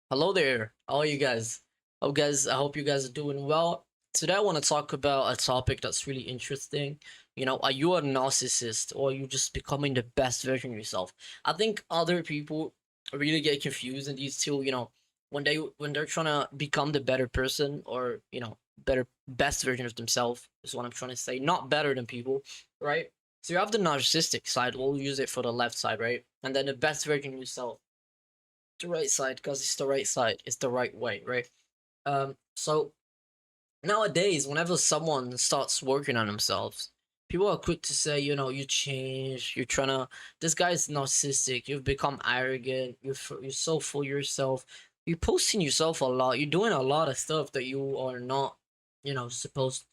Hello there. How are you guys? I hope you guys are doing well. Today I want to talk about a topic that's really interesting. Are you a narcissist or are you just becoming the best version of yourself? I think other people really get confused in these two, when they're trying to become the better person or, better best version of themselves is what I'm trying to say. Not better than people, right? So you have the narcissistic side, we'll use it for the left side, right? And then the best version of yourself, the right side, because it's the right side, it's the right way, right? So nowadays, whenever someone starts working on themselves, people are quick to say, you change, you're trying to, this guy's narcissistic, you've become arrogant, you're so full of yourself, you're posting yourself a lot, you're doing a lot of stuff that you are not, supposed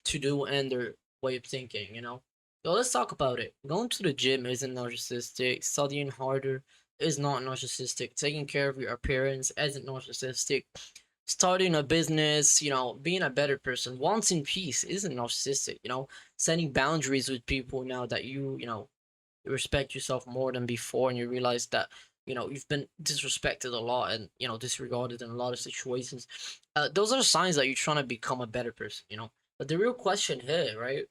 to do, and their way of thinking. So let's talk about it. Going to the gym isn't narcissistic. Studying harder is not narcissistic. Taking care of your appearance isn't narcissistic. Starting a business, being a better person, wanting peace isn't narcissistic. Setting boundaries with people now that you respect yourself more than before, and you realize that you've been disrespected a lot and disregarded in a lot of situations. Those are signs that you're trying to become a better person. But the real question here, right,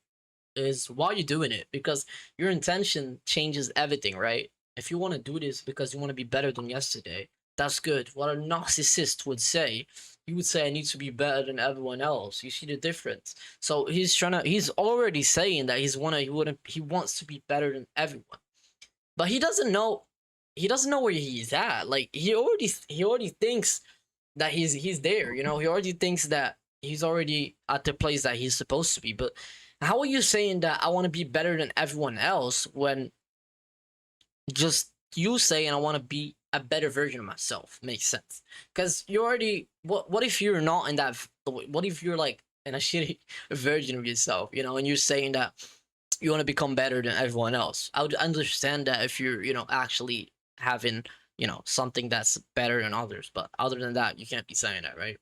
is why are you doing it? Because your intention changes everything, right? If you want to do this because you want to be better than yesterday, that's good. What a narcissist would say, he would say, I need to be better than everyone else. You see the difference? So he's already saying that he wants to be better than everyone. But he doesn't know where he's at. Like he already thinks that he's there. He already thinks that he's already at the place that he's supposed to be. But how are you saying that I want to be better than everyone else when just you saying I want to be a better version of myself makes sense? Because you already, what if you're not in that, what if you're like in a shitty version of yourself, and you're saying that you want to become better than everyone else? I would understand that if you're actually having something that's better than others, but other than that you can't be saying that, right?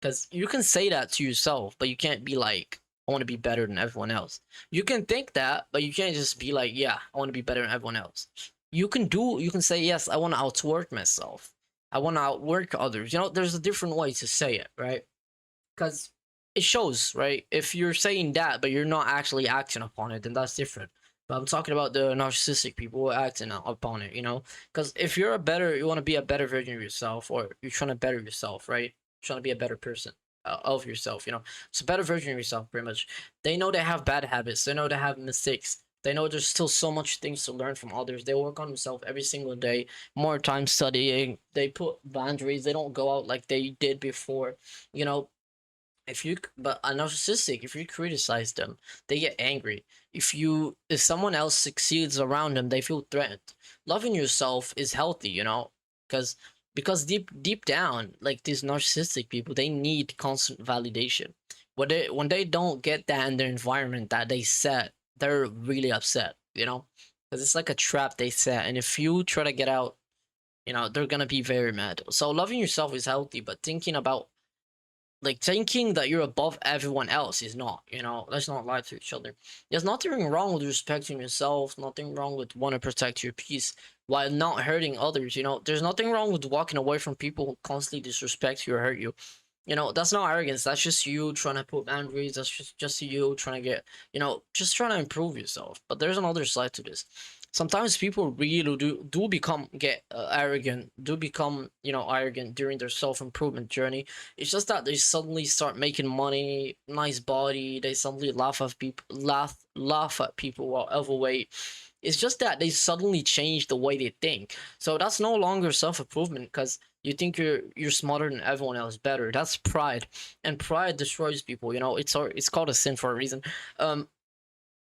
Because you can say that to yourself, but you can't be like, I want to be better than everyone else. You can think that, but you can't just be like, yeah, I want to be better than everyone else. You can say, yes, I want to outwork myself. I want to outwork others. There's a different way to say it, right? Because it shows, right? If you're saying that, but you're not actually acting upon it, then that's different. But I'm talking about the narcissistic people who are acting upon it. Because if you want to be a better version of yourself, or you're trying to better yourself, right? Trying to be a better person of yourself. It's a better version of yourself, pretty much. They know they have bad habits. They know they have mistakes. They know there's still so much things to learn from others. They work on themselves every single day, more time studying. They put boundaries. They don't go out like they did before. You know, but a narcissistic, if you criticize them, they get angry. If someone else succeeds around them, they feel threatened. Loving yourself is healthy. because because deep down, like these narcissistic people, they need constant validation. When they don't get that in their environment that they set, they're really upset. Because it's like a trap they set, and if you try to get out, they're gonna be very mad. So loving yourself is healthy, but thinking that you're above everyone else is not. Let's not lie to each other. There's nothing wrong with respecting yourself, nothing wrong with want to protect your peace while not hurting others. There's nothing wrong with walking away from people who constantly disrespect you or hurt you. That's not arrogance. That's just you trying to put boundaries. That's just you trying to just trying to improve yourself. But there's another side to this. Sometimes people really do become get arrogant, do become arrogant during their self improvement journey. It's just that they suddenly start making money, nice body. They suddenly laugh at people while overweight. It's just that they suddenly change the way they think. So that's no longer self improvement because you think you're smarter than everyone else, better. That's pride, and pride destroys people. It's called a sin for a reason.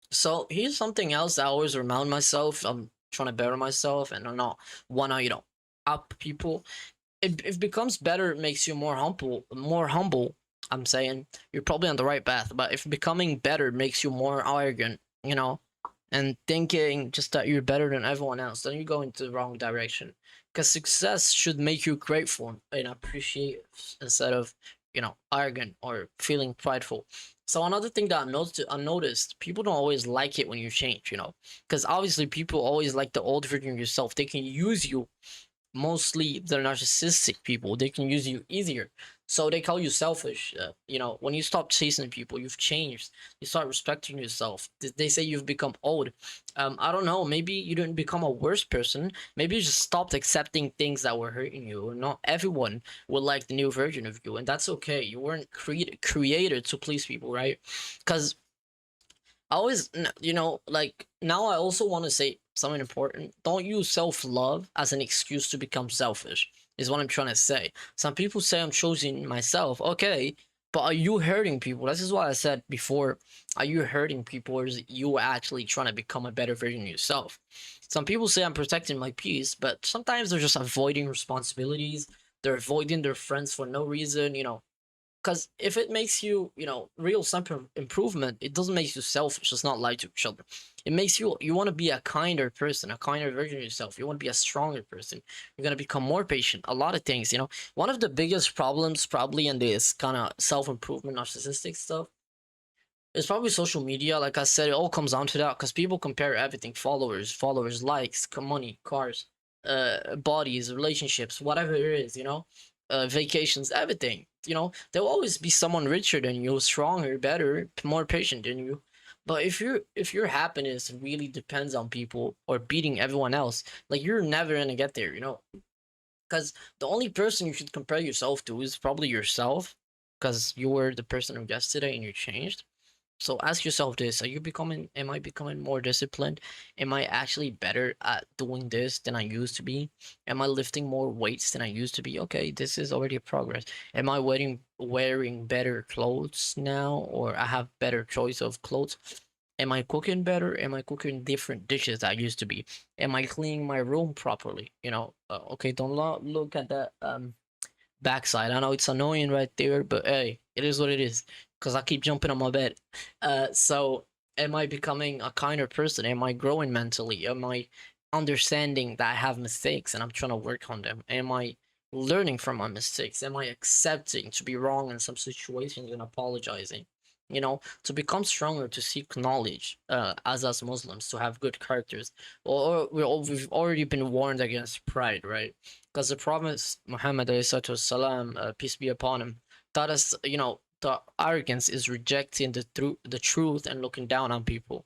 So here's something else I always remind myself. I'm trying to better myself, and I'm not wanna up people. It becomes better, it makes you more humble. More humble. I'm saying you're probably on the right path, but if becoming better makes you more arrogant, and thinking just that you're better than everyone else, then you go into the wrong direction. Because success should make you grateful and appreciate instead of arrogant or feeling prideful. So another thing that I noticed, people don't always like it when you change. Because obviously people always like the old version of yourself. They can use you mostly the narcissistic people, they can use you easier. So they call you selfish. When you stop chasing people, you've changed. You start respecting yourself. They say you've become old. I don't know. Maybe you didn't become a worse person. Maybe you just stopped accepting things that were hurting you. Not everyone will like the new version of you, and that's okay. You weren't created to please people, right? Because I always, like now I also want to say something important. Don't use self love as an excuse to become selfish, is what I'm trying to say. Some people say I'm choosing myself. Okay, but are you hurting people? This is what I said before. Are you hurting people, or is you actually trying to become a better version of yourself? Some people say I'm protecting my peace, but sometimes they're just avoiding responsibilities. They're avoiding their friends for no reason, because if it makes you real some improvement, it doesn't make you selfish. It's not lie to each other. It makes you want to be a kinder person, a kinder version of yourself. You want to be a stronger person. You're going to become more patient. A lot of things, one of the biggest problems probably in this kind of self-improvement narcissistic stuff is probably social media. Like I said, it all comes down to that because people compare everything: followers, likes, money, cars, bodies, relationships, whatever it is, vacations, everything. There'll always be someone richer than you, stronger, better, more patient than you. But if your happiness really depends on people or beating everyone else, like you're never gonna get there, because the only person you should compare yourself to is probably yourself, because you were the person of yesterday and you changed. So ask yourself this: am I becoming more disciplined? Am I actually better at doing this than I used to be? Am I lifting more weights than I used to be? Okay, this is already a progress. Am I wearing better clothes now, or I have better choice of clothes? Am I cooking better? Am I cooking different dishes I used to be? Am I cleaning my room properly? Okay, don't look at that backside. I know it's annoying right there, but hey, it is what it is. Because I keep jumping on my bed. So am I becoming a kinder person? Am I growing mentally? Am I understanding that I have mistakes and I'm trying to work on them? Am I learning from my mistakes? Am I accepting to be wrong in some situations and apologizing? To become stronger, to seek knowledge, as us Muslims, to have good characters. Or we've already been warned against pride, right? Because the Prophet Muhammad salam, peace be upon him, taught us, the arrogance is rejecting the truth and looking down on people.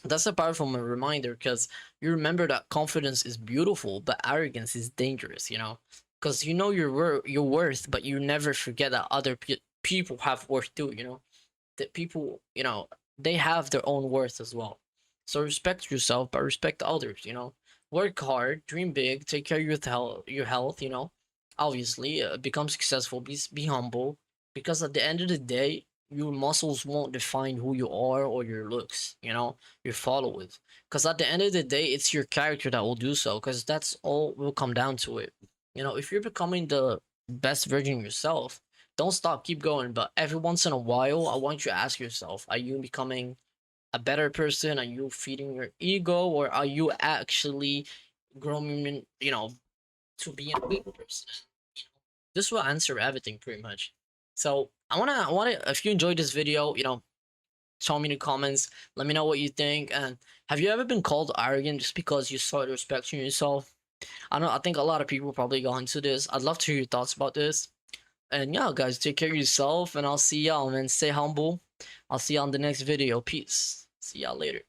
That's a powerful reminder, because you remember that confidence is beautiful, but arrogance is dangerous. Because you know your worth, but you never forget that other people have worth too. That people, they have their own worth as well. So respect yourself, but respect others. Work hard, dream big, take care of your health. Obviously, become successful, be humble, because at the end of the day, your muscles won't define who you are or your looks, your followers. Because at the end of the day, it's your character that will do so. Because that's all will come down to it. If you're becoming the best version of yourself, don't stop, keep going. But every once in a while, I want you to ask yourself: are you becoming a better person? Are you feeding your ego, or are you actually growing, to be a good person? This will answer everything pretty much. So I wanna, if you enjoyed this video, tell me in the comments. Let me know what you think. And have you ever been called arrogant just because you started respecting yourself? I think a lot of people probably got into this. I'd love to hear your thoughts about this. And yeah, guys, take care of yourself, and I'll see y'all, man. Stay humble. I'll see y'all in the next video. Peace. See y'all later.